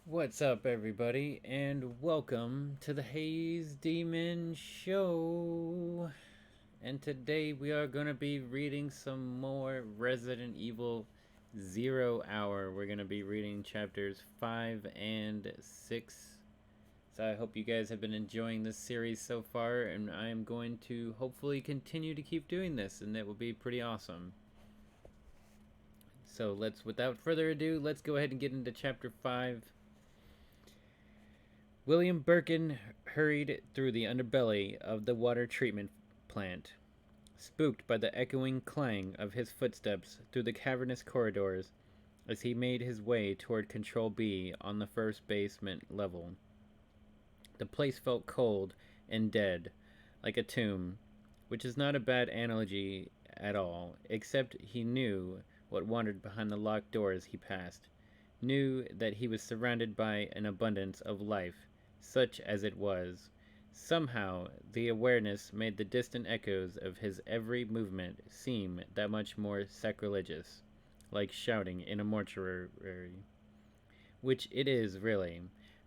What's up, everybody, and welcome to the Haze Demon Show. And today we are going to be reading some more Resident Evil Zero Hour. We're going to be reading chapters 5 and 6. So I hope you guys have been enjoying this series so far, and I am going to hopefully continue to keep doing this, and it will be pretty awesome. So without further ado, let's go ahead and get into chapter 5. William Birkin hurried through the underbelly of the water treatment plant, spooked by the echoing clang of his footsteps through the cavernous corridors as he made his way toward Control B on the first basement level. The place felt cold and dead, like a tomb, which is not a bad analogy at all, except he knew what wandered behind the locked doors he passed, knew that he was surrounded by an abundance of life, such as it was. Somehow, the awareness made the distant echoes of his every movement seem that much more sacrilegious, like shouting in a mortuary. Which it is, really.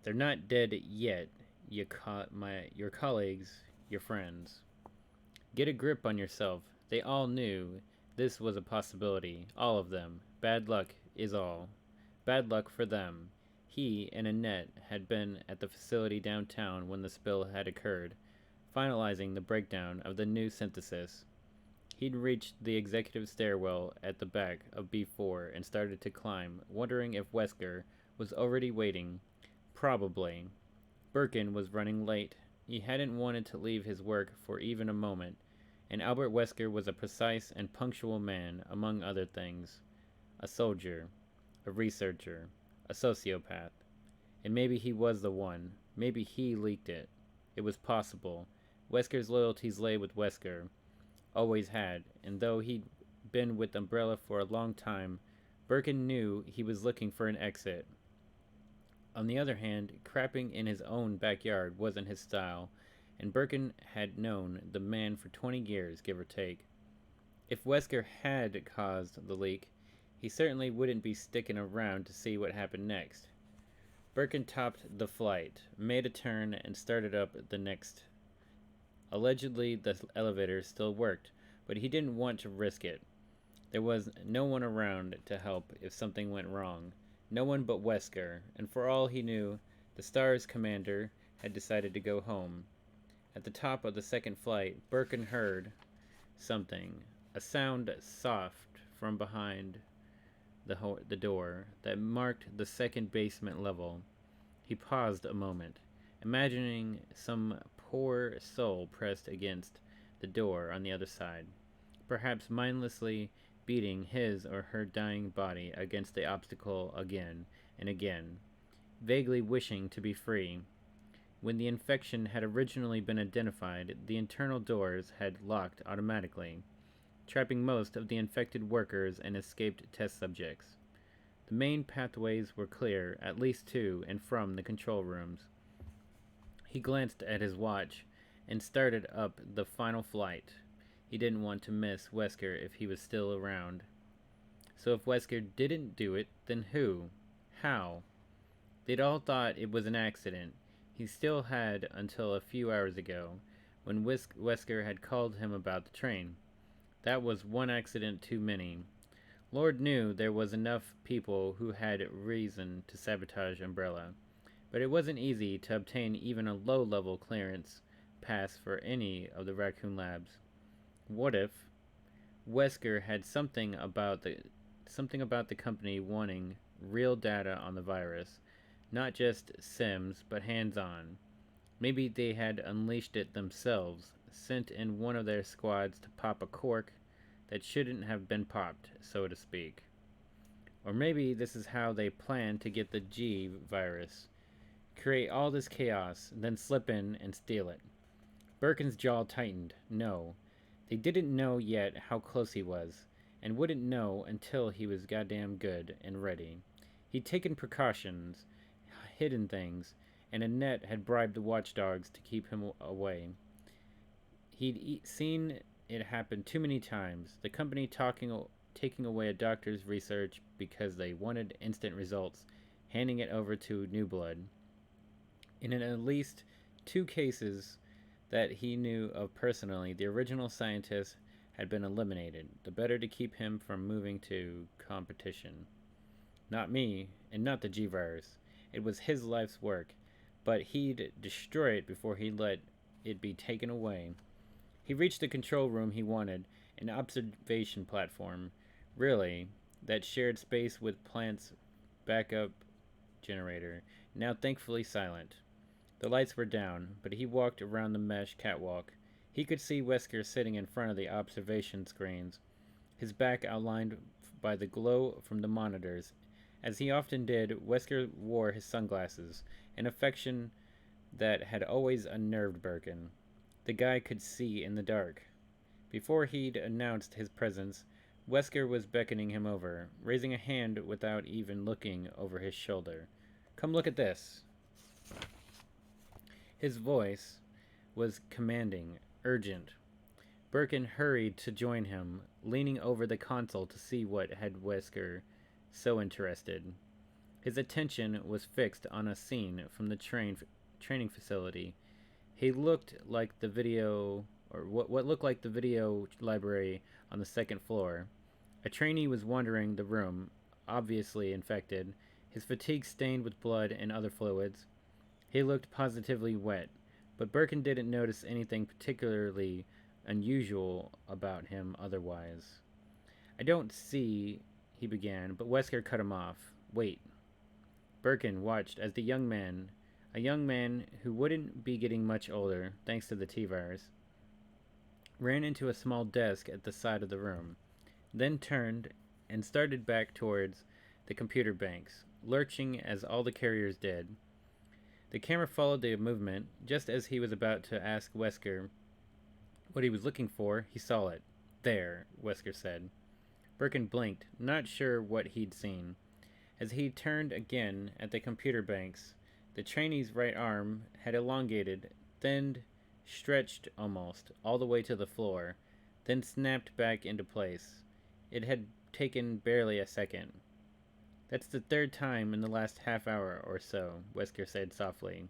They're not dead yet, your colleagues, your friends. Get a grip on yourself. They all knew this was a possibility, all of them. Bad luck is all. Bad luck for them. He and Annette had been at the facility downtown when the spill had occurred, finalizing the breakdown of the new synthesis. He'd reached the executive stairwell at the back of B4 and started to climb, wondering if Wesker was already waiting. Probably. Birkin was running late. He hadn't wanted to leave his work for even a moment, and Albert Wesker was a precise and punctual man, among other things. A soldier, a researcher, a sociopath. And maybe he was the one. Maybe he leaked it. It was possible. Wesker's loyalties lay with Wesker. Always had, and though he'd been with Umbrella for a long time, Birkin knew he was looking for an exit. On the other hand, crapping in his own backyard wasn't his style, and Birkin had known the man for 20 years, give or take. If Wesker had caused the leak, he certainly wouldn't be sticking around to see what happened next. Birkin topped the flight, made a turn, and started up the next. Allegedly, the elevator still worked, but he didn't want to risk it. There was no one around to help if something went wrong. No one but Wesker, and for all he knew, the STARS commander had decided to go home. At the top of the second flight, Birkin heard something, a sound soft from behind the door that marked the second basement level. He paused a moment, imagining some poor soul pressed against the door on the other side, perhaps mindlessly beating his or her dying body against the obstacle again and again, vaguely wishing to be free. When the infection had originally been identified, the internal doors had locked automatically, trapping most of the infected workers and escaped test subjects. The main pathways were clear, at least to and from the control rooms. He glanced at his watch and started up the final flight. He didn't want to miss Wesker if he was still around. So if Wesker didn't do it, then who? How? They'd all thought it was an accident. He still had until a few hours ago, when Wesker had called him about the train. That was one accident too many. Lord knew there was enough people who had reason to sabotage Umbrella, but it wasn't easy to obtain even a low-level clearance pass for any of the Raccoon Labs. What if Wesker had something about the company wanting real data on the virus, not just Sims, but hands-on? Maybe they had unleashed it themselves, sent in one of their squads to pop a cork that shouldn't have been popped, so to speak. Or maybe this is how they plan to get the G virus. Create all this chaos, then slip in and steal it. Birkin's jaw tightened. No. They didn't know yet how close he was, and wouldn't know until he was goddamn good and ready. He'd taken precautions, hidden things, and Annette had bribed the watchdogs to keep him away. He'd seen it happen too many times. The company taking away a doctor's research because they wanted instant results, handing it over to New Blood. In at least 2 cases that he knew of personally, the original scientist had been eliminated, the better to keep him from moving to competition. Not me, and not the G-Virus. It was his life's work, but he'd destroy it before he'd let it be taken away. He reached the control room he wanted, an observation platform. Really, that shared space with plant's backup generator, now thankfully silent. The lights were down, but he walked around the mesh catwalk. He could see Wesker sitting in front of the observation screens, his back outlined by the glow from the monitors. As he often did, Wesker wore his sunglasses, an affection that had always unnerved Birkin. The guy could see in the dark. Before he'd announced his presence, Wesker was beckoning him over, raising a hand without even looking over his shoulder. "Come look at this." His voice was commanding, urgent. Birkin hurried to join him, leaning over the console to see what had Wesker so interested. His attention was fixed on a scene from the training facility. He looked like the video, or what looked like the video library on the second floor. A trainee was wandering the room, obviously infected, his fatigue stained with blood and other fluids. He looked positively wet, but Birkin didn't notice anything particularly unusual about him otherwise. "I don't see," he began, but Wesker cut him off. "Wait." Birkin watched as a young man who wouldn't be getting much older, thanks to the T-Virus, ran into a small desk at the side of the room, then turned and started back towards the computer banks, lurching as all the carriers did. The camera followed the movement. Just as he was about to ask Wesker what he was looking for, he saw it. "There," Wesker said. Birkin blinked, not sure what he'd seen. As he turned again at the computer banks, the trainee's right arm had elongated, thinned, stretched almost, all the way to the floor, then snapped back into place. It had taken barely a second. "That's the third time in the last half hour or so," Wesker said softly.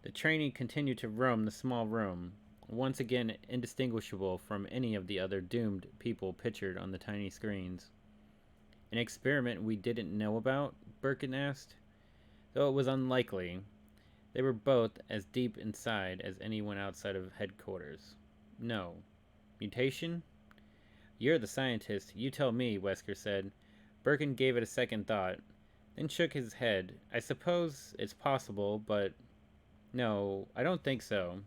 The trainee continued to roam the small room, once again indistinguishable from any of the other doomed people pictured on the tiny screens. "An experiment we didn't know about?" Birkin asked. Though it was unlikely, they were both as deep inside as anyone outside of headquarters. "No." "Mutation?" "You're the scientist. You tell me," Wesker said. Birkin gave it a second thought, then shook his head. "I suppose it's possible, but no, I don't think so."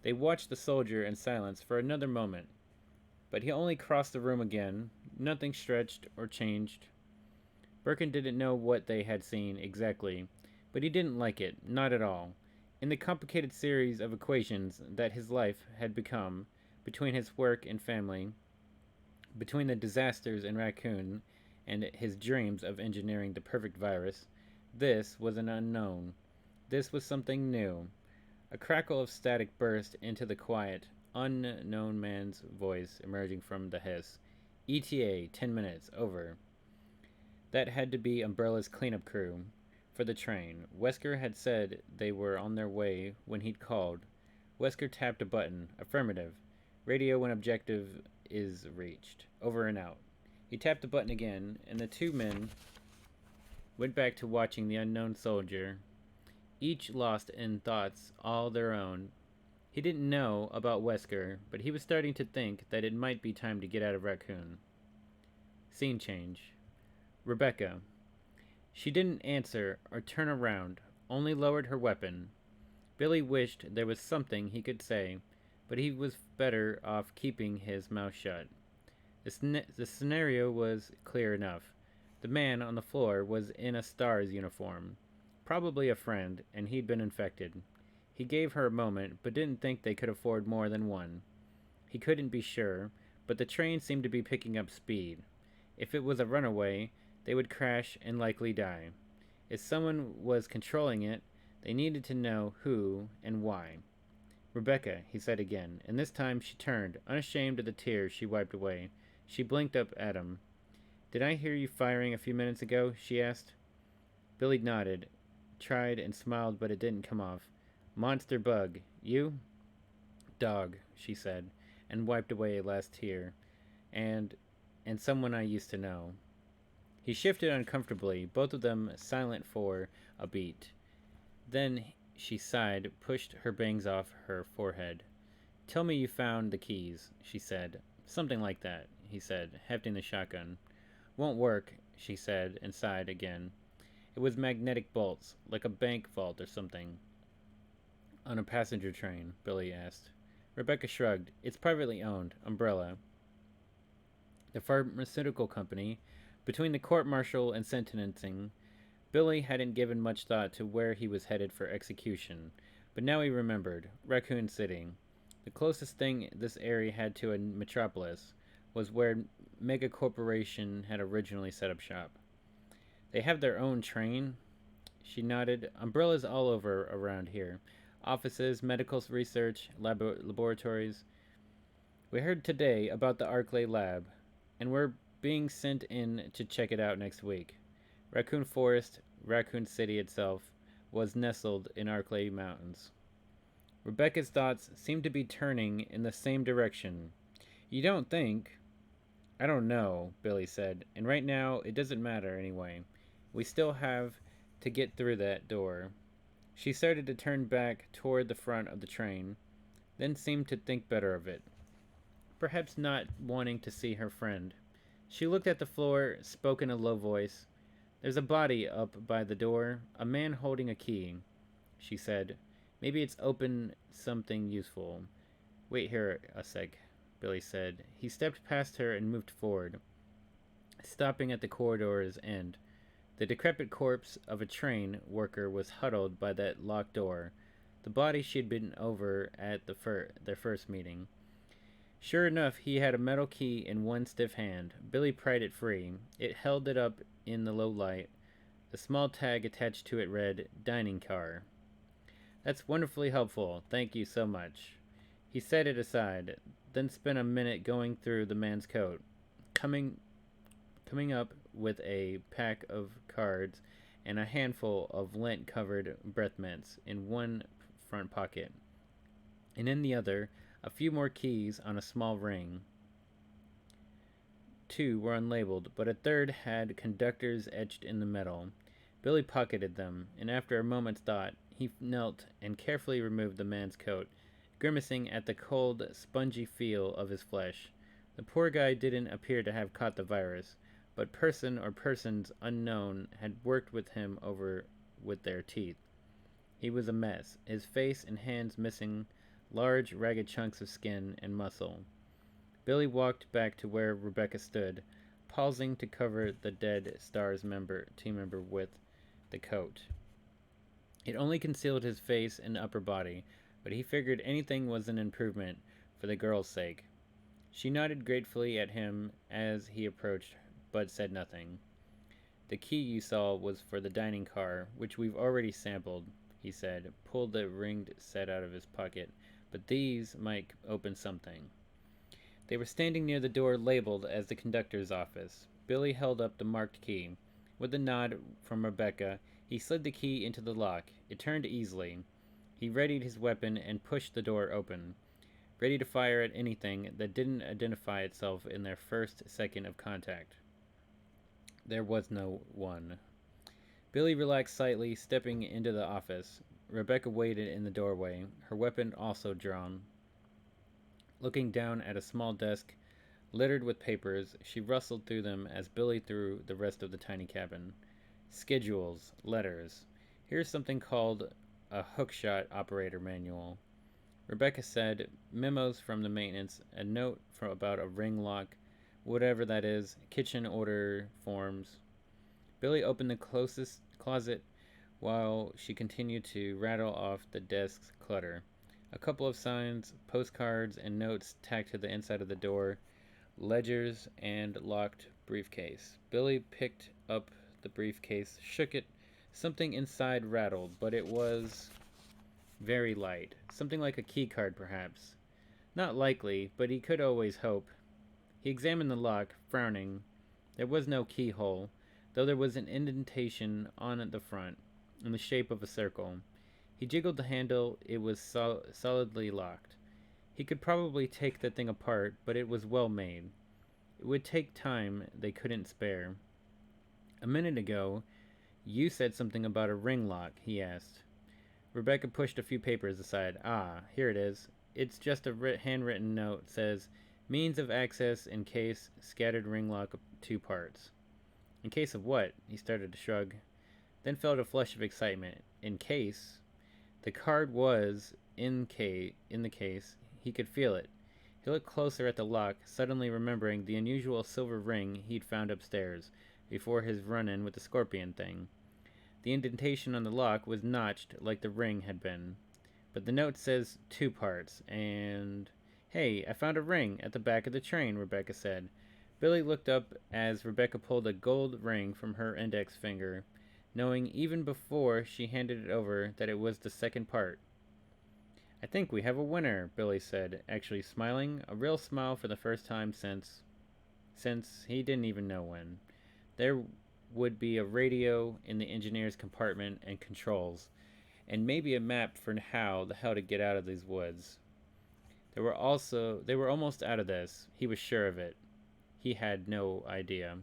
They watched the soldier in silence for another moment, but he only crossed the room again. Nothing stretched or changed. Birkin didn't know what they had seen exactly, but he didn't like it, not at all. In the complicated series of equations that his life had become, between his work and family, between the disasters in Raccoon and his dreams of engineering the perfect virus, this was an unknown. This was something new. A crackle of static burst into the quiet, unknown man's voice emerging from the hiss. "ETA, 10 minutes, over." That had to be Umbrella's cleanup crew for the train. Wesker had said they were on their way when he'd called. Wesker tapped a button. "Affirmative. Radio when objective is reached. Over and out." He tapped the button again, and the two men went back to watching the unknown soldier, each lost in thoughts all their own. He didn't know about Wesker, but he was starting to think that it might be time to get out of Raccoon. Scene change. Rebecca. She didn't answer or turn around, only lowered her weapon. Billy wished there was something he could say, but he was better off keeping his mouth shut. The scenario was clear enough. The man on the floor was in a STARS uniform, probably a friend, and he'd been infected. He gave her a moment, but didn't think they could afford more than one. He couldn't be sure, but the train seemed to be picking up speed. If it was a runaway, they would crash and likely die. If someone was controlling it, they needed to know who and why. "Rebecca," he said again, and this time she turned, unashamed of the tears she wiped away. She blinked up at him. "Did I hear you firing a few minutes ago?" she asked. Billy nodded, tried and smiled, but it didn't come off. Monster bug. You? Dog, she said, and wiped away a last tear. And someone I used to know. He shifted uncomfortably, both of them silent for a beat. Then she sighed, pushed her bangs off her forehead. Tell me you found the keys, she said. Something like that, he said, hefting the shotgun. Won't work, she said, and sighed again. It was magnetic bolts, like a bank vault or something. On a passenger train, Billy asked. Rebecca shrugged. It's privately owned. Umbrella. The pharmaceutical company. Between the court-martial and sentencing, Billy hadn't given much thought to where he was headed for execution, but now he remembered. Raccoon City. The closest thing this area had to a metropolis was where Mega Corporation had originally set up shop. They have their own train? She nodded. Umbrellas all over around here. Offices, medical research, laboratories. We heard today about the Arclay lab, and we're being sent in to check it out next week. Raccoon Forest, Raccoon City itself, was nestled in Arclay Mountains. Rebecca's thoughts seemed to be turning in the same direction. You don't think? I don't know, Billy said, and right now it doesn't matter anyway. We still have to get through that door. She started to turn back toward the front of the train, then seemed to think better of it, perhaps not wanting to see her friend. She looked at the floor, spoke in a low voice. There's a body up by the door, a man holding a key, she said. Maybe it's open something useful. Wait here a sec, Billy said. He stepped past her and moved forward, stopping at the corridor's end. The decrepit corpse of a train worker was huddled by that locked door, the body she'd been over at their first meeting. Sure enough, he had a metal key in one stiff hand. Billy pried it free. It held it up in the low light. The small tag attached to it read, Dining Car. That's wonderfully helpful. Thank you so much. He set it aside, then spent a minute going through the man's coat, coming up with a pack of cards and a handful of lint-covered breath mints in one front pocket, and in the other, a few more keys on a small ring. 2 were unlabeled, but a third had conductors etched in the metal. Billy pocketed them, and after a moment's thought, he knelt and carefully removed the man's coat, grimacing at the cold, spongy feel of his flesh. The poor guy didn't appear to have caught the virus, but person or persons unknown had worked with him over with their teeth. He was a mess, his face and hands missing large, ragged chunks of skin and muscle. Billy walked back to where Rebecca stood, pausing to cover the dead STARS team member with the coat. It only concealed his face and upper body, but he figured anything was an improvement for the girl's sake. She nodded gratefully at him as he approached, but said nothing. The key you saw was for the dining car, which we've already sampled, he said, pulled the ringed set out of his pocket, but these might open something. They were standing near the door labeled as the conductor's office. Billy held up the marked key. With a nod from Rebecca, he slid the key into the lock. It turned easily. He readied his weapon and pushed the door open, ready to fire at anything that didn't identify itself in their first second of contact. There was no one. Billy relaxed slightly, stepping into the office. Rebecca waited in the doorway, her weapon also drawn. Looking down at a small desk littered with papers, she rustled through them as Billy through the rest of the tiny cabin. Schedules, letters. Here's something called a hookshot operator manual. Rebecca said, memos from the maintenance, a note about a ring lock, whatever that is, kitchen order forms. Billy opened the closest closet while she continued to rattle off the desk's clutter. A couple of signs, postcards, and notes tacked to the inside of the door, ledgers, and locked briefcase. Billy picked up the briefcase, shook it. Something inside rattled, but it was very light. Something like a key card, perhaps. Not likely, but he could always hope. He examined the lock, frowning. There was no keyhole. though there was an indentation on the front, in the shape of a circle. He jiggled the handle. It was solidly locked. He could probably take the thing apart, but it was well made. It would take time they couldn't spare. A minute ago, you said something about a ring lock, he asked. Rebecca pushed a few papers aside. Ah, here it is. It's just a handwritten note. Says, means of access in case scattered ring lock 2 parts. In case of what? He started to shrug, then felt a flush of excitement. In case? The card was in the case. He could feel it. He looked closer at the lock, suddenly remembering the unusual silver ring he'd found upstairs, before his run-in with the scorpion thing. The indentation on the lock was notched like the ring had been. But the note says 2 parts, and... Hey, I found a ring at the back of the train, Rebecca said. Billy looked up as Rebecca pulled a gold ring from her index finger, knowing even before she handed it over that it was the second part. I think we have a winner, Billy said, actually smiling, a real smile for the first time since he didn't even know when. There would be a radio in the engineer's compartment and controls, and maybe a map for how the hell to get out of these woods. They were almost out of this. He was sure of it. He had no idea.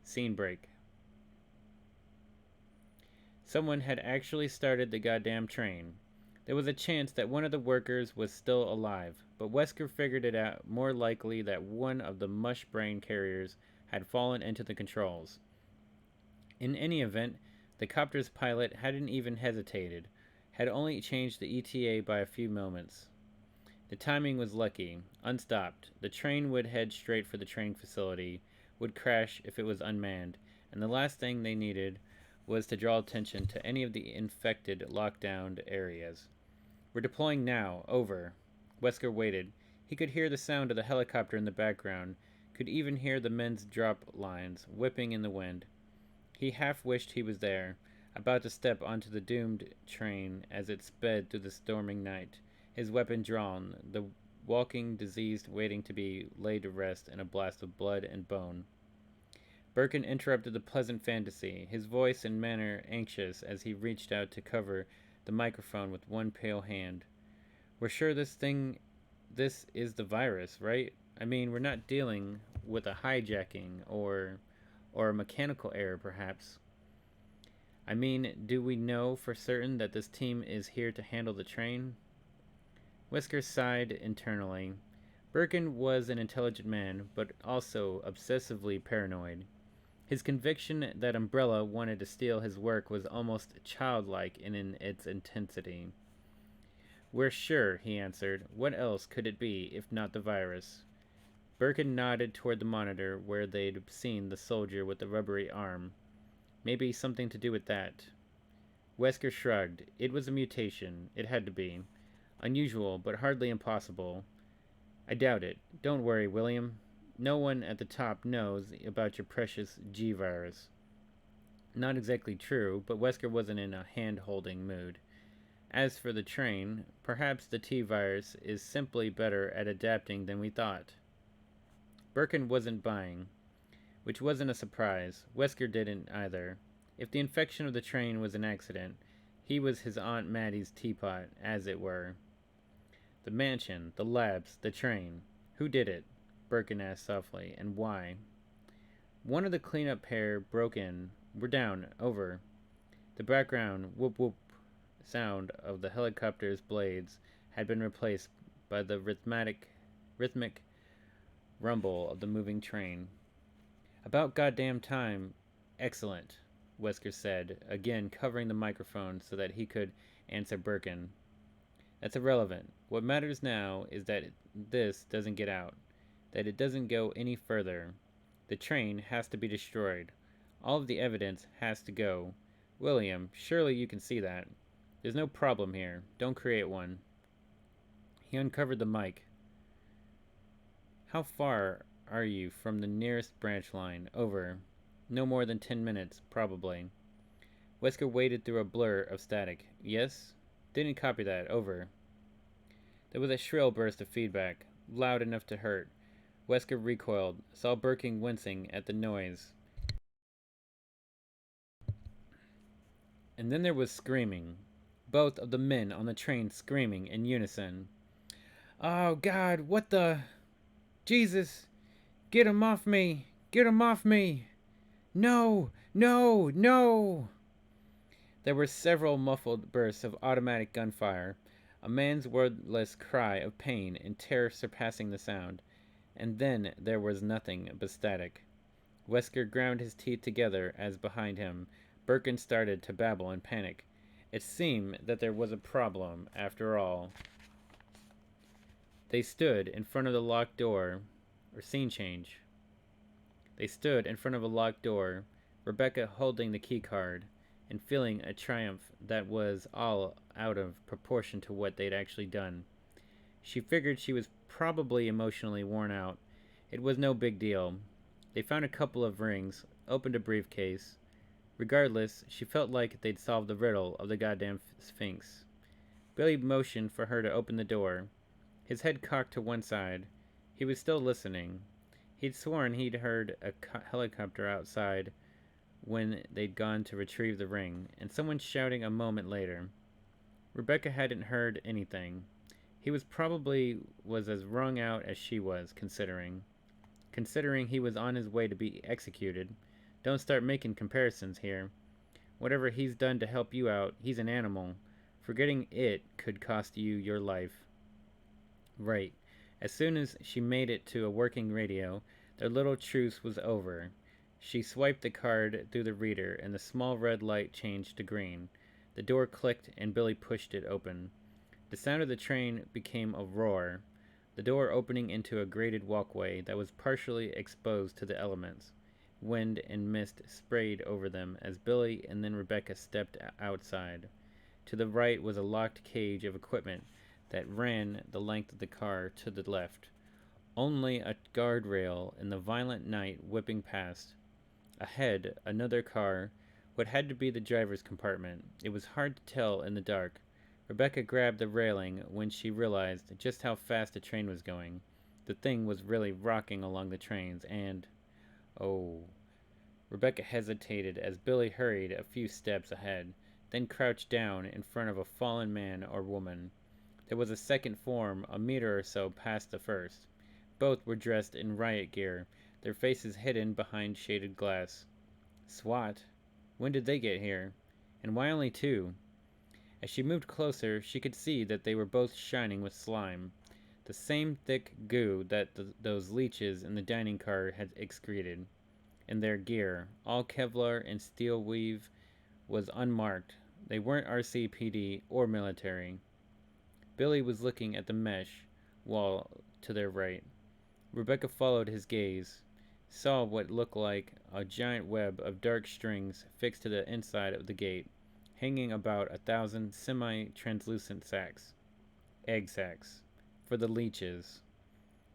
Scene break. Someone had actually started the goddamn train. There was a chance that one of the workers was still alive, but Wesker figured it out more likely that one of the mush brain carriers had fallen into the controls. In any event, the copter's pilot hadn't even hesitated, had only changed the ETA by a few moments. The timing was lucky. Unstopped, the train would head straight for the train facility, would crash if it was unmanned, and the last thing they needed was to draw attention to any of the infected, lockdown areas. We're deploying now. Over. Wesker waited. He could hear the sound of the helicopter in the background, could even hear the men's drop lines whipping in the wind. He half wished he was there, about to step onto the doomed train as it sped through the storming night, his weapon drawn, the walking diseased waiting to be laid to rest in a blast of blood and bone. Birkin interrupted the pleasant fantasy, his voice and manner anxious as he reached out to cover the microphone with one pale hand. We're sure this is the virus, right? I mean, we're not dealing with a hijacking or a mechanical error, perhaps. I mean, do we know for certain that this team is here to handle the train? Wesker sighed internally. Birkin was an intelligent man, but also obsessively paranoid. His conviction that Umbrella wanted to steal his work was almost childlike in its intensity. We're sure, he answered. What else could it be if not the virus? Birkin nodded toward the monitor where they'd seen the soldier with the rubbery arm. Maybe something to do with that. Wesker shrugged. It was a mutation. It had to be. Unusual, but hardly impossible. I doubt it. Don't worry, William. No one at the top knows about your precious G-virus. Not exactly true, but Wesker wasn't in a hand-holding mood. As for the train, perhaps the T-virus is simply better at adapting than we thought. Birkin wasn't buying, which wasn't a surprise. Wesker didn't either. If the infection of the train was an accident, he was his Aunt Mattie's teapot, as it were. The mansion, the labs, the train. Who did it? Birkin asked softly, and why? One of the cleanup pair broke in. We're down. Over. The background whoop whoop sound of the helicopter's blades had been replaced by the rhythmic rumble of the moving train. About goddamn time. Excellent, Wesker said, again covering the microphone so that he could answer Birkin. That's irrelevant. What matters now is that this doesn't get out, that it doesn't go any further. The train has to be destroyed. All of the evidence has to go. William, surely you can see that. There's no problem here. Don't create one. He uncovered the mic. How far are you from the nearest branch line? Over. No more than 10 minutes, probably. Wesker waded through a blur of static. Yes? Didn't copy that. Over. There was a shrill burst of feedback, loud enough to hurt. Wesker recoiled, saw Birkin wincing at the noise. And then there was screaming. Both of the men on the train screaming in unison. Oh, God, what the... Jesus! Get him off me! Get him off me! No! No! No! There were several muffled bursts of automatic gunfire, a man's wordless cry of pain and terror surpassing the sound, and then there was nothing but static. Wesker ground his teeth together as behind him, Birkin started to babble in panic. It seemed that there was a problem, after all. They stood in front of the locked door, or scene change. They stood in front of a locked door, Rebecca holding the key card, and feeling a triumph that was all out of proportion to what they'd actually done. She figured she was probably emotionally worn out. It was no big deal. They found a couple of rings, opened a briefcase. Regardless, she felt like they'd solved the riddle of the goddamn Sphinx. Billy motioned for her to open the door. His head cocked to one side. He was still listening. He'd sworn he'd heard a helicopter outside when they'd gone to retrieve the ring, and someone shouting a moment later. Rebecca hadn't heard anything. He was as wrung out as she was, considering he was on his way to be executed. Don't start making comparisons here. Whatever he's done to help you out, he's an animal. Forgetting it could cost you your life. Right. As soon as she made it to a working radio, their little truce was over. She swiped the card through the reader, and the small red light changed to green. The door clicked, and Billy pushed it open. The sound of the train became a roar, the door opening into a grated walkway that was partially exposed to the elements. Wind and mist sprayed over them as Billy and then Rebecca stepped outside. To the right was a locked cage of equipment that ran the length of the car to the left. Only a guardrail in the violent night whipping past. Ahead, another car, what had to be the driver's compartment. It was hard to tell in the dark. Rebecca grabbed the railing when she realized just how fast the train was going. The thing was really rocking along the trains, and... oh... Rebecca hesitated as Billy hurried a few steps ahead, then crouched down in front of a fallen man or woman. There was a second form a meter or so past the first. Both were dressed in riot gear, their faces hidden behind shaded glass. SWAT? When did they get here? And why only two? As she moved closer, she could see that they were both shining with slime. The same thick goo that those leeches in the dining car had excreted. And their gear, all Kevlar and steel weave, was unmarked. They weren't RCPD or military. Billy was looking at the mesh wall to their right. Rebecca followed his gaze, saw what looked like a giant web of dark strings fixed to the inside of the gate, hanging about 1,000 semi-translucent sacks. Egg sacks. For the leeches.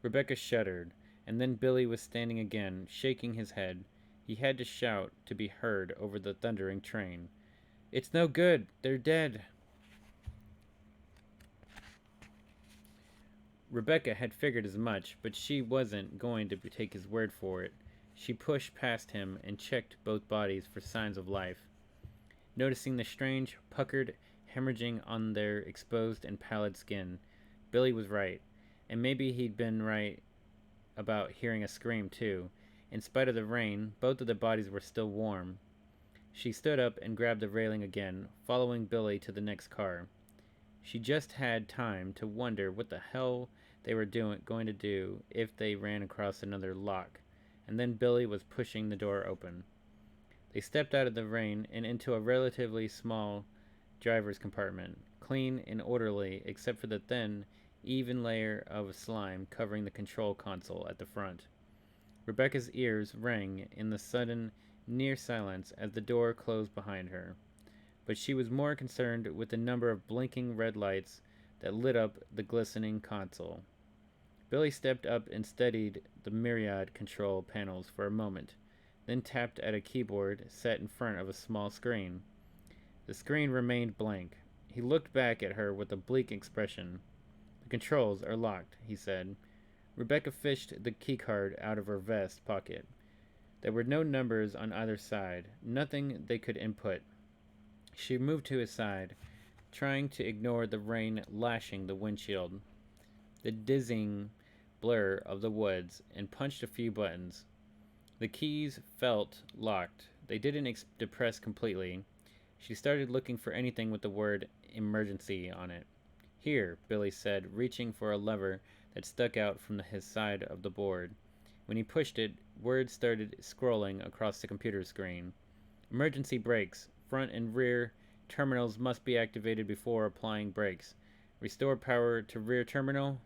Rebecca shuddered, and then Billy was standing again, shaking his head. He had to shout to be heard over the thundering train. It's no good. They're dead. Rebecca had figured as much, but she wasn't going to take his word for it. She pushed past him and checked both bodies for signs of life. Noticing the strange, puckered hemorrhaging on their exposed and pallid skin, Billy was right. And maybe he'd been right about hearing a scream, too. In spite of the rain, both of the bodies were still warm. She stood up and grabbed the railing again, following Billy to the next car. She just had time to wonder what the hell they were going to do if they ran across another lock, and then Billy was pushing the door open. They stepped out of the rain and into a relatively small driver's compartment, clean and orderly except for the thin, even layer of slime covering the control console at the front. Rebecca's ears rang in the sudden, near silence as the door closed behind her, but she was more concerned with the number of blinking red lights that lit up the glistening console. Billy stepped up and steadied the myriad control panels for a moment, then tapped at a keyboard set in front of a small screen. The screen remained blank. He looked back at her with a bleak expression. The controls are locked, he said. Rebecca fished the keycard out of her vest pocket. There were no numbers on either side, nothing they could input. She moved to his side, trying to ignore the rain lashing the windshield, the dizzying blur of the woods, and punched a few buttons. The keys felt locked. They didn't depress completely. She started looking for anything with the word emergency on it. Here, Billy said, reaching for a lever that stuck out from his side of the board. When he pushed it, words started scrolling across the computer screen. Emergency brakes. Front and rear terminals must be activated before applying brakes. Restore power to rear terminal.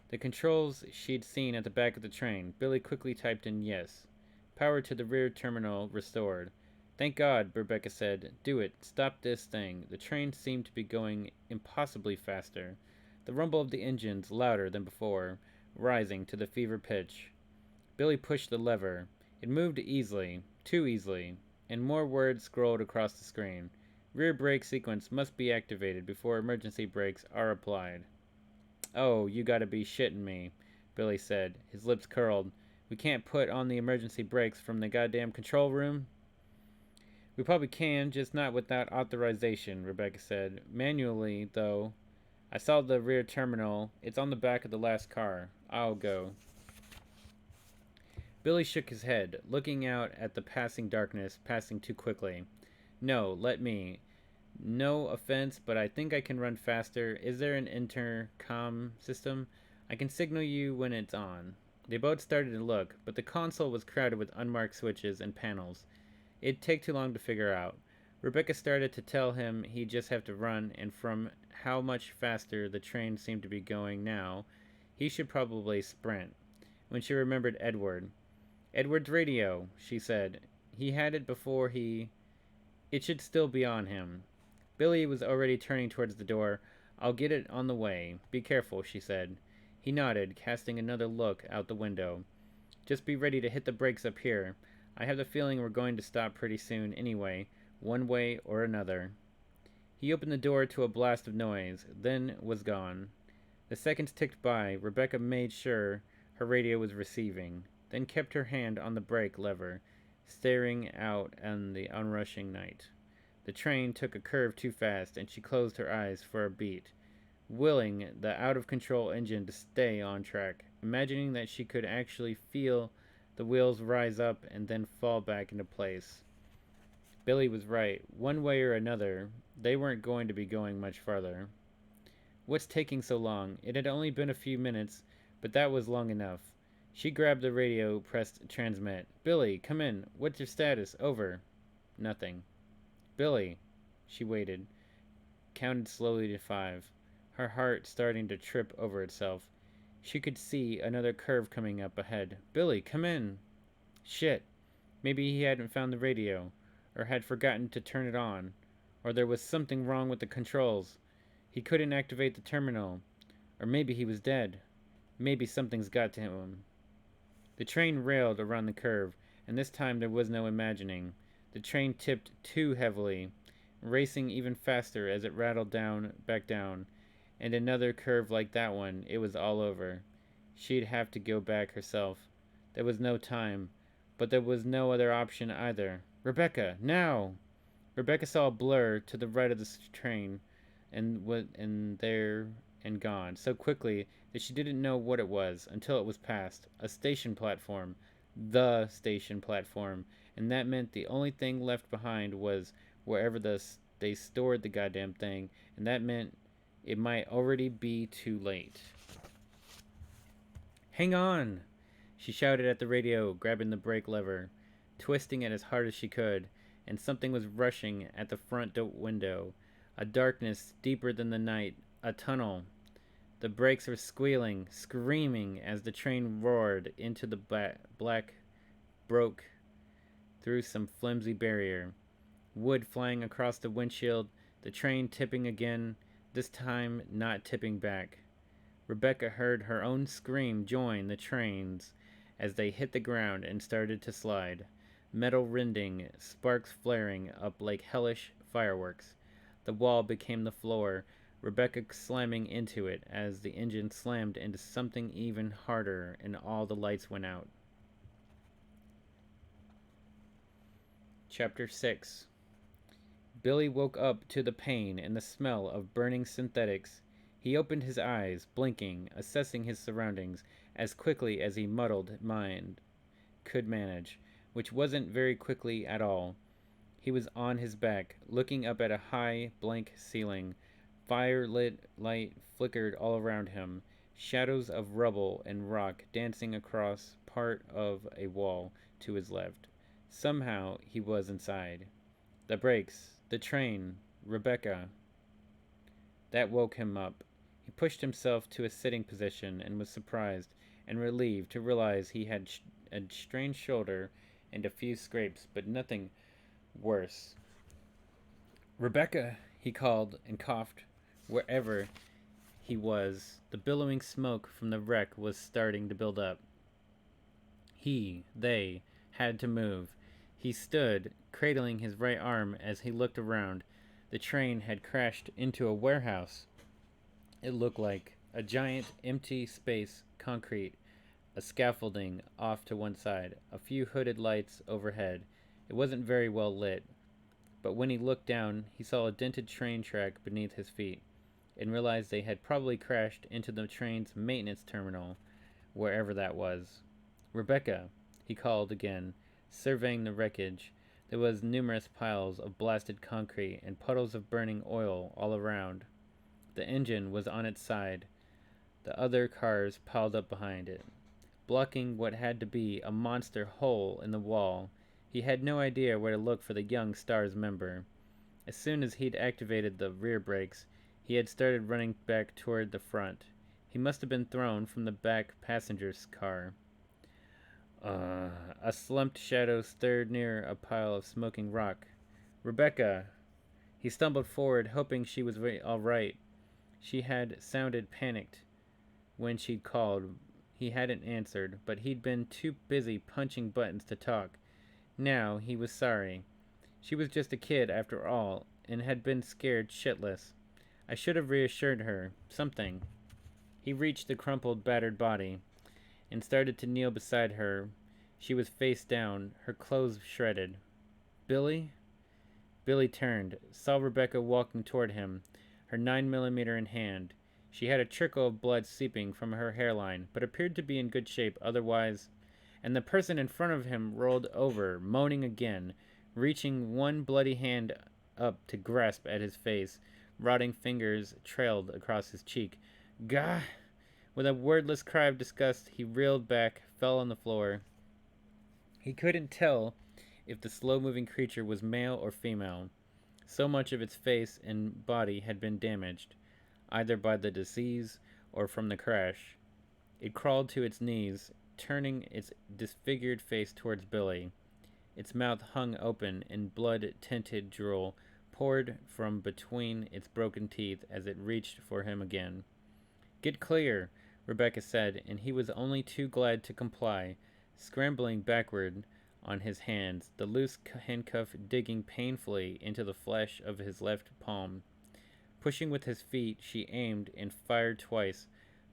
The controls she'd seen at the back of the train. Billy quickly typed in yes. Power to the rear terminal restored. Thank God, Rebecca said. Do it. Stop this thing. The train seemed to be going impossibly faster. The rumble of the engines louder than before, rising to the fever pitch. Billy pushed the lever. It moved easily, too easily, and more words scrolled across the screen. Rear brake sequence must be activated before emergency brakes are applied. Oh, you gotta be shitting me, Billy said, his lips curled. We can't put on the emergency brakes from the goddamn control room? We probably can, just not without authorization, Rebecca said. Manually, though. I saw the rear terminal. It's on the back of the last car. I'll go. Billy shook his head, looking out at the passing darkness, passing too quickly. No, let me. No offense, but I think I can run faster. Is there an intercom system? I can signal you when it's on. They both started to look, but the console was crowded with unmarked switches and panels. It'd take too long to figure out. Rebecca started to tell him he'd just have to run, and from how much faster the train seemed to be going now, he should probably sprint. When she remembered Edward. Edward's radio, she said. He had it before he... It should still be on him. Billy was already turning towards the door. I'll get it on the way. Be careful, she said. He nodded, casting another look out the window. Just be ready to hit the brakes up here. I have the feeling we're going to stop pretty soon anyway, one way or another. He opened the door to a blast of noise, then was gone. The seconds ticked by. Rebecca made sure her radio was receiving, then kept her hand on the brake lever, staring out on the onrushing night. The train took a curve too fast, and she closed her eyes for a beat, willing the out-of-control engine to stay on track, imagining that she could actually feel the wheels rise up and then fall back into place. Billy was right. One way or another, they weren't going to be going much farther. What's taking so long? It had only been a few minutes, but that was long enough. She grabbed the radio, pressed transmit. Billy, come in. What's your status? Over. Nothing. Billy. She waited, counted slowly to 5, her heart starting to trip over itself. She could see another curve coming up ahead. Billy, come in. Shit. Maybe he hadn't found the radio, or had forgotten to turn it on, or there was something wrong with the controls. He couldn't activate the terminal, or maybe he was dead. Maybe something's got to him. The train railed around the curve, and this time there was no imagining. The train tipped too heavily, racing even faster as it rattled back down, and another curve like that one, it was all over. She'd have to go back herself. There was no time, but there was no other option either. Rebecca, now! Rebecca saw a blur to the right of the train, and there and gone, so quickly that she didn't know what it was until it was past. A station platform. The station platform. And that meant the only thing left behind was wherever they stored the goddamn thing, and that meant it might already be too late. Hang on! She shouted at the radio, grabbing the brake lever, twisting it as hard as she could, and something was rushing at the front window. A darkness deeper than the night, a tunnel. The brakes were squealing, screaming as the train roared into the black, broke through some flimsy barrier. Wood flying across the windshield, the train tipping again, this time not tipping back. Rebecca heard her own scream join the trains as they hit the ground and started to slide. Metal rending, sparks flaring up like hellish fireworks. The wall became the floor, Rebecca slamming into it as the engine slammed into something even harder and all the lights went out. Chapter 6. Billy woke up to the pain and the smell of burning synthetics. He opened his eyes, blinking, assessing his surroundings as quickly as his muddled mind could manage, which wasn't very quickly at all. He was on his back, looking up at a high, blank ceiling. Fire-lit light flickered all around him, shadows of rubble and rock dancing across part of a wall to his left. Somehow he was inside. The brakes, the train, Rebecca. That woke him up. He pushed himself to a sitting position and was surprised and relieved to realize he had a strained shoulder and a few scrapes, but nothing worse. Rebecca, he called and coughed wherever he was. The billowing smoke from the wreck was starting to build up. They had to move. He stood, cradling his right arm as he looked around. The train had crashed into a warehouse. It looked like a giant empty space, concrete, a scaffolding off to one side, a few hooded lights overhead. It wasn't very well lit, but when he looked down, he saw a dented train track beneath his feet and realized they had probably crashed into the train's maintenance terminal, wherever that was. Rebecca, he called again, surveying the wreckage. There was numerous piles of blasted concrete and puddles of burning oil all around. The engine was on its side, the other cars piled up behind it, blocking what had to be a monster hole in the wall. He had no idea where to look for the young STARS member. As soon as he'd activated the rear brakes, he had started running back toward the front. He must have been thrown from the back passenger's car. A slumped shadow stirred near a pile of smoking rock. Rebecca! He stumbled forward, hoping she was all right. She had sounded panicked when she'd called. He hadn't answered, but he'd been too busy punching buttons to talk. Now he was sorry. She was just a kid after all, and had been scared shitless. I should have reassured her. Something. He reached the crumpled, battered body and started to kneel beside her. She was face down, her clothes shredded. Billy? Billy turned, saw Rebecca walking toward him, her 9mm in hand. She had a trickle of blood seeping from her hairline, but appeared to be in good shape otherwise, and the person in front of him rolled over, moaning again, reaching one bloody hand up to grasp at his face. Rotting fingers trailed across his cheek. Gah! With a wordless cry of disgust, he reeled back, fell on the floor. He couldn't tell if the slow-moving creature was male or female. So much of its face and body had been damaged, either by the disease or from the crash. It crawled to its knees, turning its disfigured face towards Billy. Its mouth hung open, and blood-tinted drool poured from between its broken teeth as it reached for him again. Get clear, Rebecca said, and he was only too glad to comply, scrambling backward on his hands, the loose handcuff digging painfully into the flesh of his left palm. Pushing with his feet, she aimed and fired twice,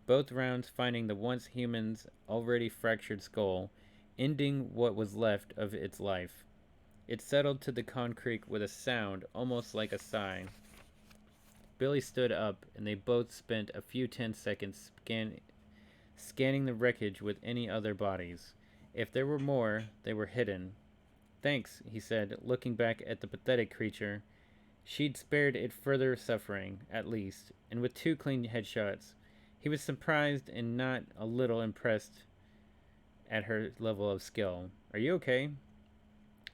both rounds finding the once human's already fractured skull, ending what was left of its life. It settled to the concrete with a sound almost like a sigh. Billy stood up, and they both spent a few 10 seconds scanning the wreckage with any other bodies. If there were more, they were hidden. Thanks, he said, looking back at the pathetic creature. She'd spared it further suffering, at least, and with 2 clean headshots. He was surprised and not a little impressed at her level of skill. Are you okay?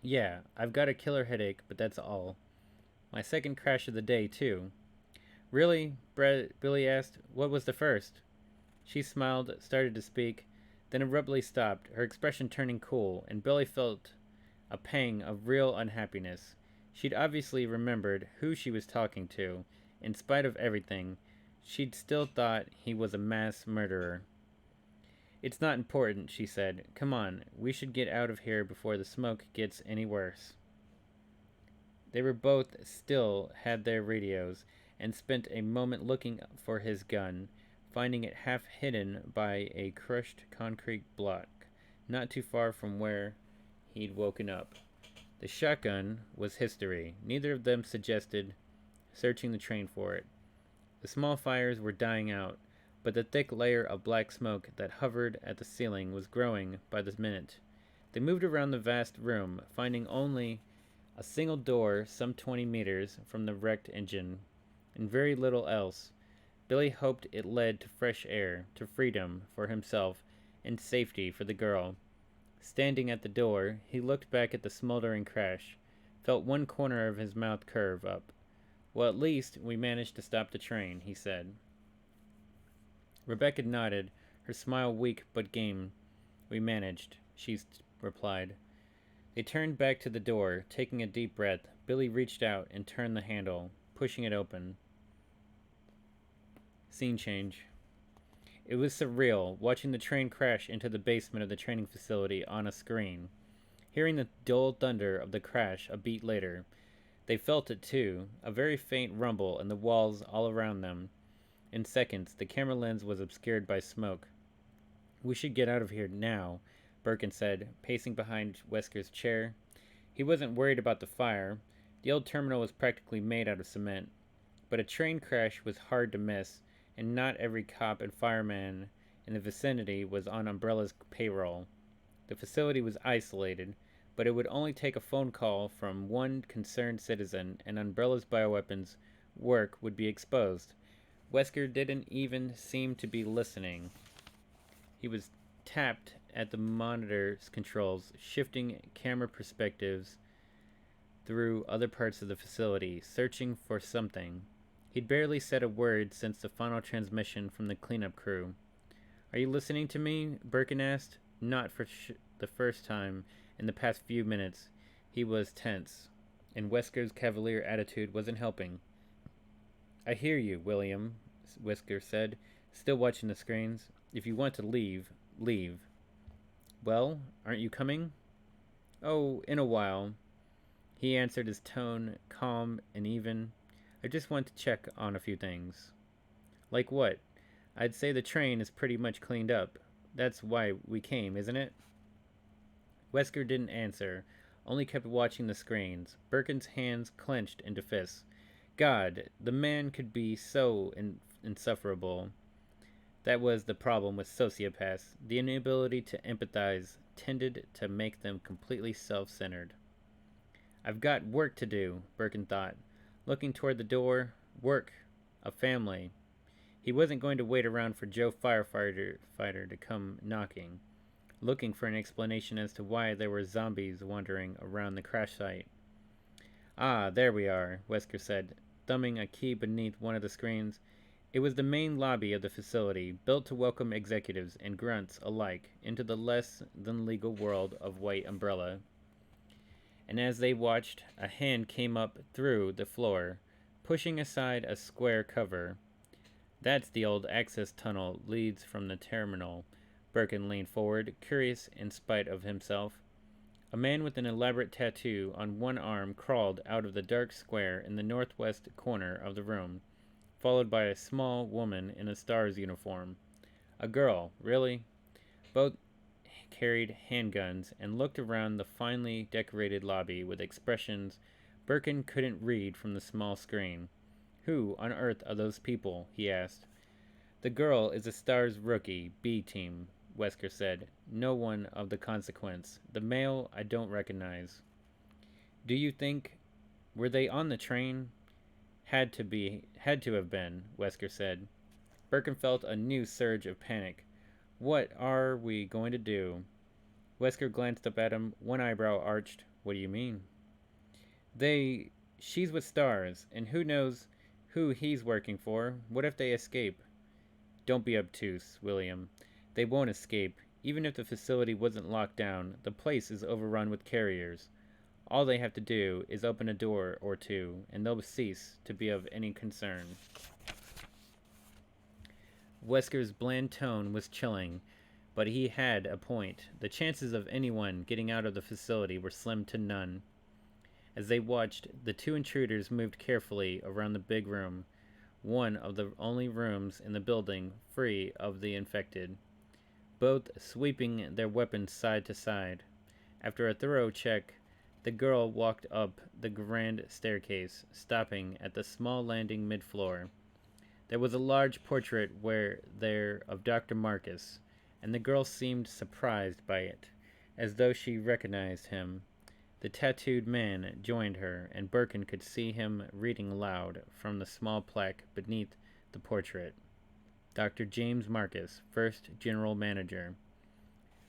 Yeah, I've got a killer headache, but that's all. My second crash of the day, too. Really? Billy asked. What was the first? She smiled, started to speak, then abruptly stopped, her expression turning cool, and Billy felt a pang of real unhappiness. She'd obviously remembered who she was talking to. In spite of everything, she'd still thought he was a mass murderer. It's not important, she said. Come on, we should get out of here before the smoke gets any worse. They were both still had their radios, and spent a moment looking for his gun, finding it half hidden by a crushed concrete block, not too far from where he'd woken up. The shotgun was history. Neither of them suggested searching the train for it. The small fires were dying out, but the thick layer of black smoke that hovered at the ceiling was growing by the minute. They moved around the vast room, finding only a single door some 20 meters from the wrecked engine, and very little else. Billy hoped it led to fresh air, to freedom for himself, and safety for the girl. Standing at the door, he looked back at the smoldering crash, felt one corner of his mouth curve up. Well, at least we managed to stop the train, he said. Rebecca nodded, her smile weak but game. We managed, she replied. They turned back to the door, taking a deep breath. Billy reached out and turned the handle, pushing it open. Scene change. It was surreal, watching the train crash into the basement of the training facility on a screen. Hearing the dull thunder of the crash a beat later, they felt it too, a very faint rumble in the walls all around them. In seconds, the camera lens was obscured by smoke. We should get out of here now, Birkin said, pacing behind Wesker's chair. He wasn't worried about the fire. The old terminal was practically made out of cement. But a train crash was hard to miss, and not every cop and fireman in the vicinity was on Umbrella's payroll. The facility was isolated, but it would only take a phone call from one concerned citizen, and Umbrella's bioweapons work would be exposed. Wesker didn't even seem to be listening. He was tapped at the monitor's controls, shifting camera perspectives through other parts of the facility, searching for something. He'd barely said a word since the final transmission from the cleanup crew. Are you listening to me? Birkin asked. Not for the first time in the past few minutes. He was tense, and Wesker's cavalier attitude wasn't helping. I hear you, William, Wesker said, still watching the screens. If you want to leave, leave. Well, aren't you coming? Oh, in a while. He answered, his tone calm and even. I just want to check on a few things. Like what? I'd say the train is pretty much cleaned up. That's why we came, isn't it? Wesker didn't answer, only kept watching the screens. Birkin's hands clenched into fists. God, the man could be so insufferable. That was the problem with sociopaths. The inability to empathize tended to make them completely self-centered. I've got work to do, Birkin thought. Looking toward the door. Work. A family. He wasn't going to wait around for Joe firefighter to come knocking, looking for an explanation as to why there were zombies wandering around the crash site. Ah, there we are, Wesker said, thumbing a key beneath one of the screens. It was the main lobby of the facility, built to welcome executives and grunts alike into the less than legal world of White Umbrella. And as they watched, a hand came up through the floor, pushing aside a square cover. That's the old access tunnel leads from the terminal. Birkin leaned forward, curious in spite of himself. A man with an elaborate tattoo on one arm crawled out of the dark square in the northwest corner of the room, followed by a small woman in a STARS uniform. A girl, really? Both carried handguns and looked around the finely decorated lobby with expressions Birkin couldn't read from the small screen. Who on earth are those people? He asked. The girl is a STARS rookie, B team, Wesker said. No one of the consequence. The male I don't recognize. Do you think... Were they on the train? Had to have been, Wesker said. Birkin felt a new surge of panic. What are we going to do? Wesker glanced up at him, one eyebrow arched. What do you mean? She's with STARS, and who knows who he's working for. What if they escape? Don't be obtuse, William. They won't escape. Even if the facility wasn't locked down, the place is overrun with carriers. All they have to do is open a door or two, and they'll cease to be of any concern. Wesker's bland tone was chilling, but he had a point. The chances of anyone getting out of the facility were slim to none. As they watched, the two intruders moved carefully around the big room, one of the only rooms in the building free of the infected, both sweeping their weapons side to side. After a thorough check, The girl walked up the grand staircase, stopping at the small landing mid-floor. There was a large portrait there of Dr. Marcus, and the girl seemed surprised by it, as though she recognized him. The tattooed man joined her, and Birkin could see him reading aloud from the small plaque beneath the portrait. Dr. James Marcus, first general manager.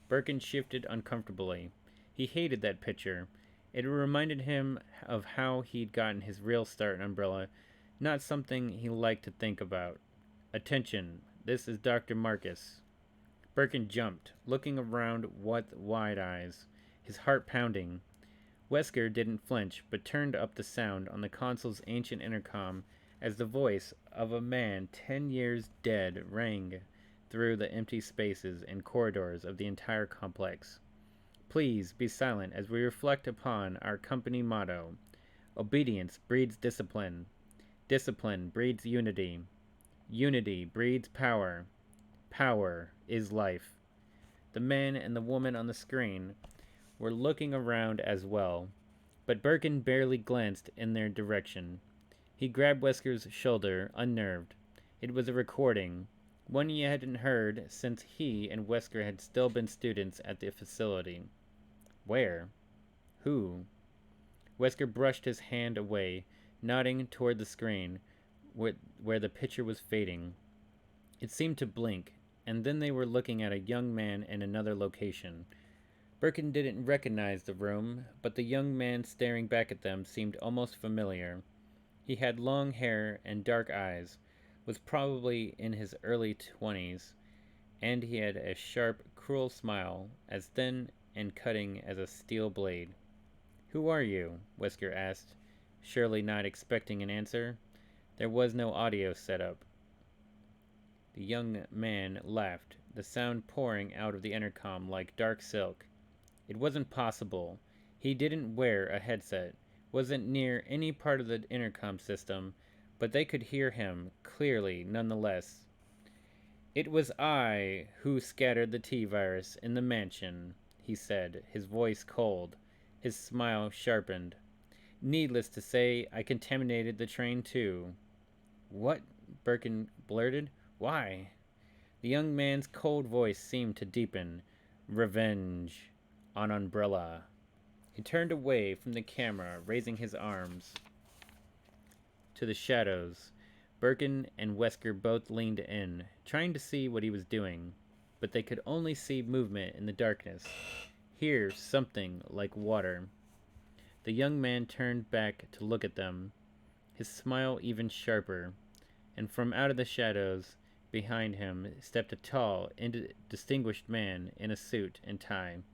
Birkin shifted uncomfortably. He hated that picture. It reminded him of how he'd gotten his real start in Umbrella, not something he liked to think about. Attention, this is Dr. Marcus. Birkin jumped, looking around with wide eyes, his heart pounding. Wesker didn't flinch, but turned up the sound on the console's ancient intercom as the voice of a man 10 years dead rang through the empty spaces and corridors of the entire complex. Please be silent as we reflect upon our company motto. Obedience breeds discipline. Discipline breeds unity. Unity breeds power. Power is life. The man and the woman on the screen were looking around as well, but Birkin barely glanced in their direction. He grabbed Wesker's shoulder, unnerved. It was a recording, one he hadn't heard since he and Wesker had still been students at the facility. Where? Who? Wesker brushed his hand away, nodding toward the screen, where the picture was fading. It seemed to blink, and then they were looking at a young man in another location. Birkin didn't recognize the room, but the young man staring back at them seemed almost familiar. He had long hair and dark eyes, was probably in his early 20s, and he had a sharp, cruel smile, as thin and cutting as a steel blade. "Who are you?" Wesker asked, surely not expecting an answer. There was no audio set up. The young man laughed, the sound pouring out of the intercom like dark silk. It wasn't possible. He didn't wear a headset, wasn't near any part of the intercom system, but they could hear him clearly nonetheless. "It was I who scattered the T-virus in the mansion," he said, his voice cold, his smile sharpened. "Needless to say, I contaminated the train too." "What?" Birkin blurted. "Why?" The young man's cold voice seemed to deepen. "Revenge on Umbrella." He turned away from the camera, raising his arms to the shadows. Birkin and Wesker both leaned in, trying to see what he was doing, but they could only see movement in the darkness, hear something like water. The young man turned back to look at them, his smile even sharper, and from out of the shadows behind him stepped a tall, distinguished man in a suit and tie.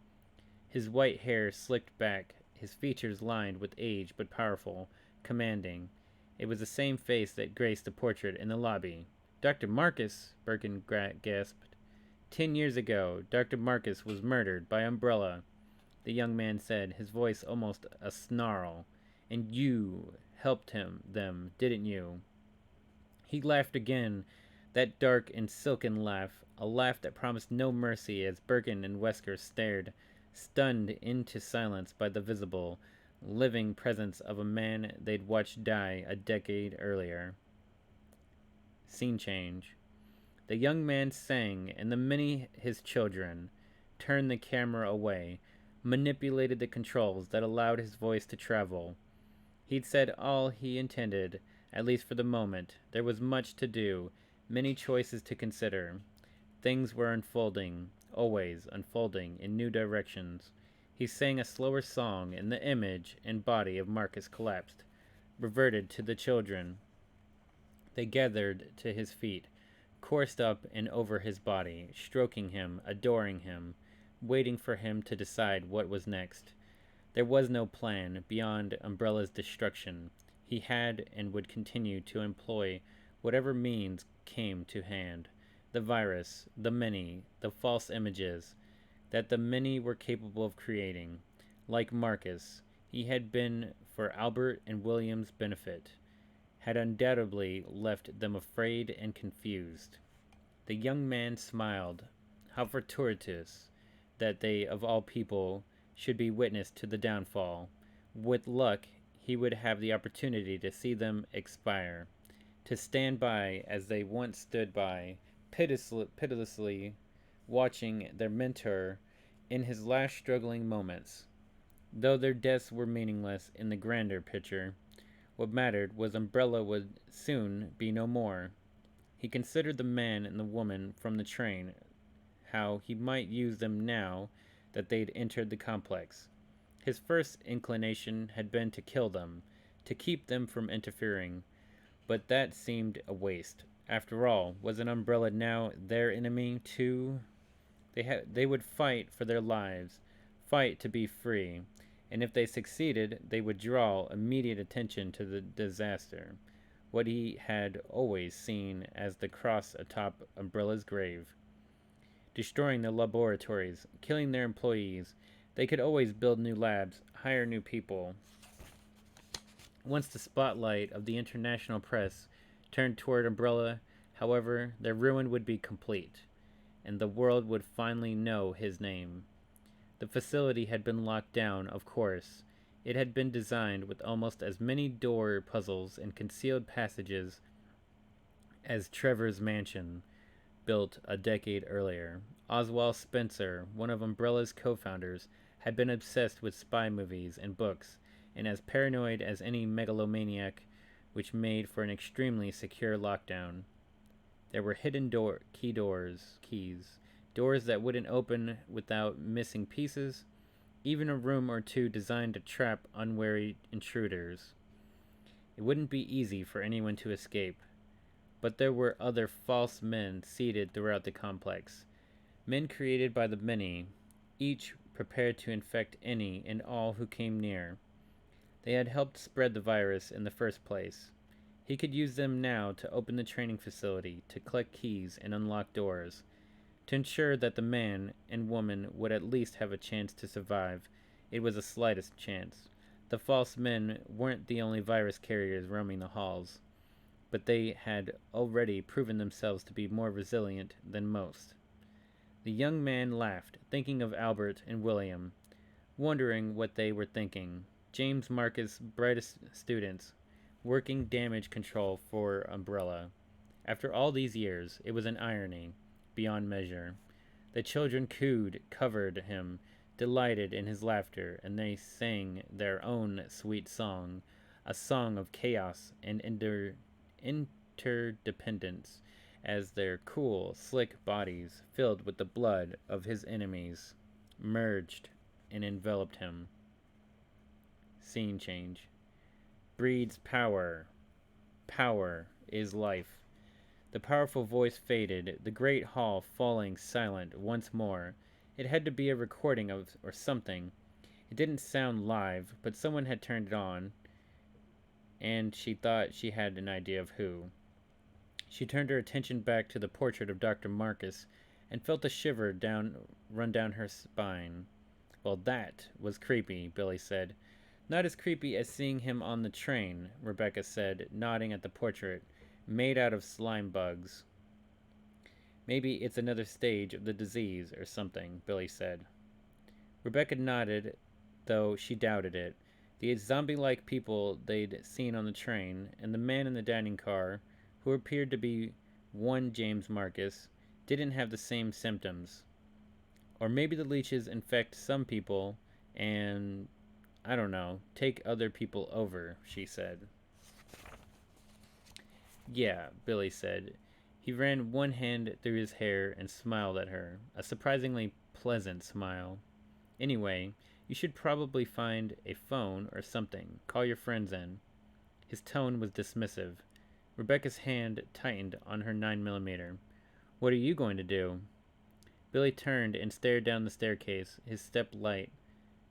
His white hair slicked back, his features lined with age but powerful, commanding. It was the same face that graced the portrait in the lobby. "Dr. Marcus," Birkin gasped. 10 years ago, Dr. Marcus was murdered by Umbrella," the young man said, his voice almost a snarl. "And you helped them, didn't you?" He laughed again, that dark and silken laugh, a laugh that promised no mercy as Birkin and Wesker stared, stunned into silence by the visible, living presence of a man they'd watched die a decade earlier. Scene change. The young man sang, and the many his children turned the camera away, manipulated the controls that allowed his voice to travel. He'd said all he intended, at least for the moment. There was much to do, many choices to consider. Things were unfolding, always unfolding in new directions. He sang a slower song, and the image and body of Marcus collapsed, reverted to the children. They gathered to his feet, coursed up and over his body, stroking him, adoring him, waiting for him to decide what was next. There was no plan beyond Umbrella's destruction. He had and would continue to employ whatever means came to hand. The virus, the many, the false images that the many were capable of creating. Like Marcus, he had been for Albert and William's benefit, had undoubtedly left them afraid and confused. The young man smiled. How fortuitous that they, of all people, should be witness to the downfall. With luck, he would have the opportunity to see them expire, to stand by as they once stood by, pitilessly watching their mentor in his last struggling moments. Though their deaths were meaningless in the grander picture, what mattered was Umbrella would soon be no more. He considered the man and the woman from the train, how he might use them now that they'd entered the complex. His first inclination had been to kill them, to keep them from interfering, but that seemed a waste. After all, was an Umbrella now their enemy too? They would fight for their lives, fight to be free, and if they succeeded, they would draw immediate attention to the disaster, what he had always seen as the cross atop Umbrella's grave. Destroying their laboratories, killing their employees, they could always build new labs, hire new people. Once the spotlight of the international press turned toward Umbrella, however, their ruin would be complete, and the world would finally know his name. The facility had been locked down, of course. It had been designed with almost as many door puzzles and concealed passages as Trevor's mansion, built a decade earlier. Oswald Spencer, one of Umbrella's co-founders, had been obsessed with spy movies and books, and as paranoid as any megalomaniac, which made for an extremely secure lockdown. There were hidden keys, doors that wouldn't open without missing pieces, even a room or two designed to trap unwary intruders. It wouldn't be easy for anyone to escape, but there were other false men seated throughout the complex, men created by the many, each prepared to infect any and all who came near. They had helped spread the virus in the first place. He could use them now to open the training facility, to collect keys and unlock doors, to ensure that the man and woman would at least have a chance to survive. It was the slightest chance. The false men weren't the only virus carriers roaming the halls, but they had already proven themselves to be more resilient than most. The young man laughed, thinking of Albert and William, wondering what they were thinking. James Marcus' brightest students, working damage control for Umbrella. After all these years, it was an irony beyond measure. The children cooed, covered him, delighted in his laughter, and they sang their own sweet song, a song of chaos and interdependence, as their cool, slick bodies, filled with the blood of his enemies, merged and enveloped him. Scene change. Breeds power. Power is life. The powerful voice faded, the great hall falling silent once more. It had to be a recording of or something. It didn't sound live, but someone had turned it on, and she thought she had an idea of who. She turned her attention back to the portrait of Dr. Marcus and felt a shiver run down her spine. Well, that was creepy, Billy said. Not as creepy as seeing him on the train, Rebecca said, nodding at the portrait, made out of slime bugs. Maybe it's another stage of the disease or something, Billy said. Rebecca nodded, though she doubted it. The zombie-like people they'd seen on the train, and the man in the dining car, who appeared to be one James Marcus, didn't have the same symptoms. Or maybe the leeches infect some people and, I don't know, take other people over, she said. Yeah, Billy said. He ran one hand through his hair and smiled at her, a surprisingly pleasant smile. Anyway, you should probably find a phone or something. Call your friends in. His tone was dismissive. Rebecca's hand tightened on her 9mm. What are you going to do? Billy turned and stared down the staircase, his step light.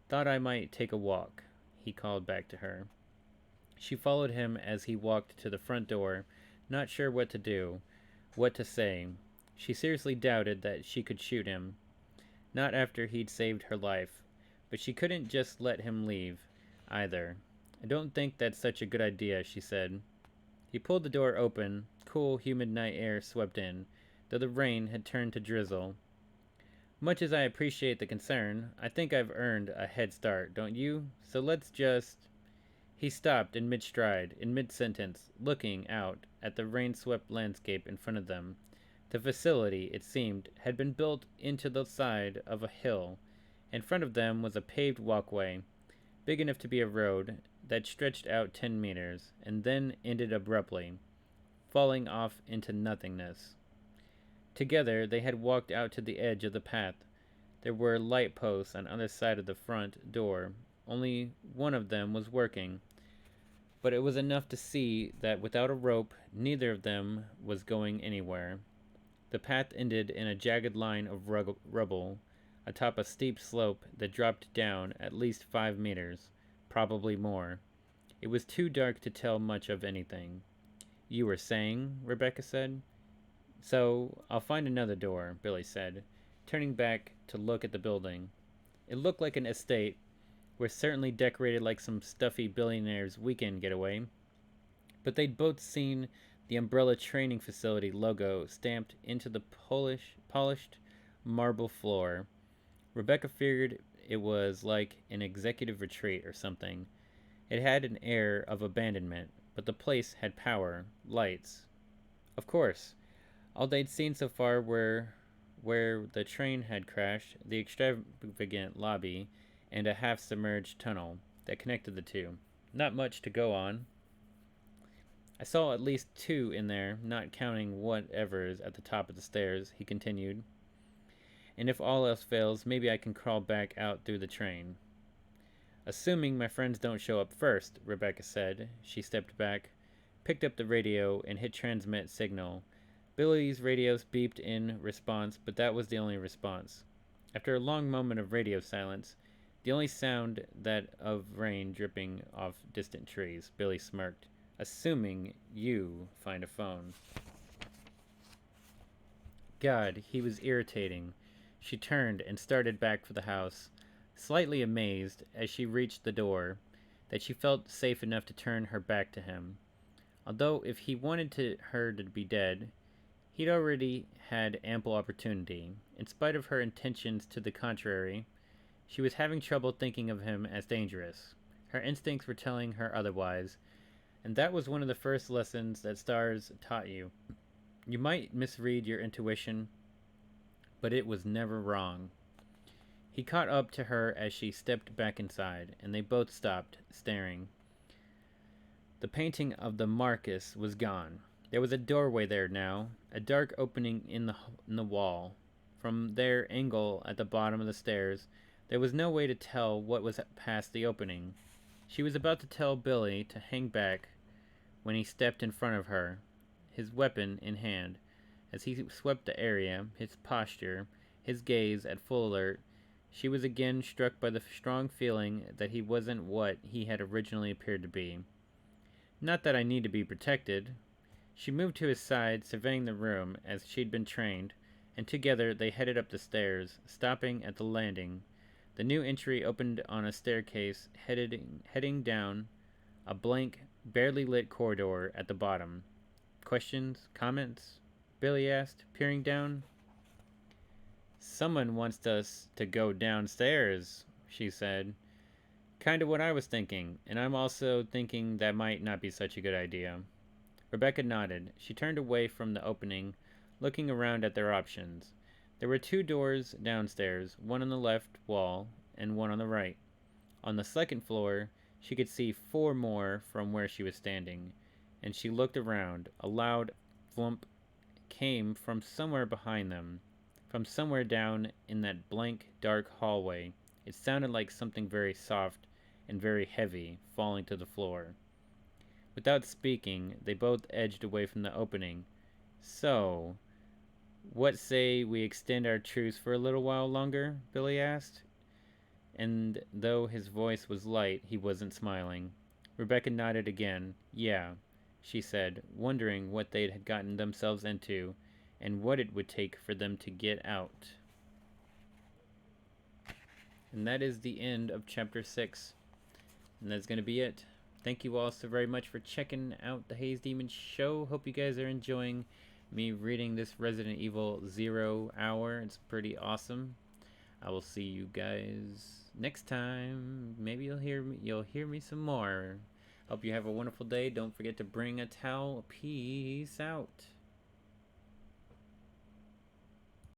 Thought I might take a walk, he called back to her. She followed him as he walked to the front door, not sure what to do, what to say. She seriously doubted that she could shoot him. Not after he'd saved her life. But she couldn't just let him leave, either. I don't think that's such a good idea, she said. He pulled the door open. Cool, humid night air swept in, though the rain had turned to drizzle. Much as I appreciate the concern, I think I've earned a head start, don't you? So let's just. He stopped in mid stride, in mid sentence, looking out at the rain swept landscape in front of them. The facility, it seemed, had been built into the side of a hill. In front of them was a paved walkway, big enough to be a road, that stretched out 10 meters, and then ended abruptly, falling off into nothingness. Together, they had walked out to the edge of the path. There were light posts on either side of the front door. Only one of them was working, but it was enough to see that without a rope, neither of them was going anywhere. The path ended in a jagged line of rubble, atop a steep slope that dropped down at least 5 meters, probably more. It was too dark to tell much of anything. "You were saying?" Rebecca said. "So, I'll find another door," Billy said, turning back to look at the building. It looked like an estate, were certainly decorated like some stuffy billionaire's weekend getaway, but they'd both seen the Umbrella Training Facility logo stamped into the polished marble floor. Rebecca figured it was like an executive retreat or something. It had an air of abandonment, but the place had power, lights. Of course, all they'd seen so far were where the train had crashed, the extravagant lobby, and a half-submerged tunnel that connected the two. Not much to go on. "I saw at least 2 in there, not counting whatever's at the top of the stairs," he continued. "And if all else fails, maybe I can crawl back out through the train." "Assuming my friends don't show up first," Rebecca said. She stepped back, picked up the radio, and hit transmit signal. Billy's radios beeped in response, but that was the only response. After a long moment of radio silence, the only sound that of rain dripping off distant trees, Billy smirked. "Assuming you find a phone." God, he was irritating. She turned and started back for the house, slightly amazed as she reached the door that she felt safe enough to turn her back to him. Although if he wanted her to be dead, he'd already had ample opportunity. In spite of her intentions to the contrary, she was having trouble thinking of him as dangerous. Her instincts were telling her otherwise, and that was one of the first lessons that stars taught you. You might misread your intuition, but it was never wrong. He caught up to her as she stepped back inside, and they both stopped, staring. The painting of the Marcus was gone. There was a doorway there now, a dark opening in the wall. From their angle at the bottom of the stairs, there was no way to tell what was past the opening. She was about to tell Billy to hang back when he stepped in front of her, his weapon in hand. As he swept the area, his posture, his gaze at full alert, she was again struck by the strong feeling that he wasn't what he had originally appeared to be. "Not that I need to be protected." She moved to his side, surveying the room as she'd been trained, and together they headed up the stairs, stopping at the landing. The new entry opened on a staircase heading down a blank, barely lit corridor at the bottom. "Questions? Comments?" Billy asked, peering down. "Someone wants us to go downstairs," she said. "Kinda what I was thinking, and I'm also thinking that might not be such a good idea." Rebecca nodded. She turned away from the opening, looking around at their options. There were 2 doors downstairs, one on the left wall and one on the right. On the second floor, she could see 4 more from where she was standing, and she looked around. A loud thump came from somewhere behind them, from somewhere down in that blank, dark hallway. It sounded like something very soft and very heavy falling to the floor. Without speaking, they both edged away from the opening. "So, what say we extend our truce for a little while longer?" Billy asked. And though his voice was light, he wasn't smiling. Rebecca nodded again. "Yeah," she said, wondering what they'd gotten themselves into, and what it would take for them to get out. And that is the end of Chapter 6. And that's going to be it. Thank you all so very much for checking out the Haze Demon Show. Hope you guys are enjoying me reading this Resident Evil 0 hour. It's pretty awesome. I will see you guys next time. Maybe you'll hear me some more. Hope you have a wonderful day. Don't forget to bring a towel. Peace out.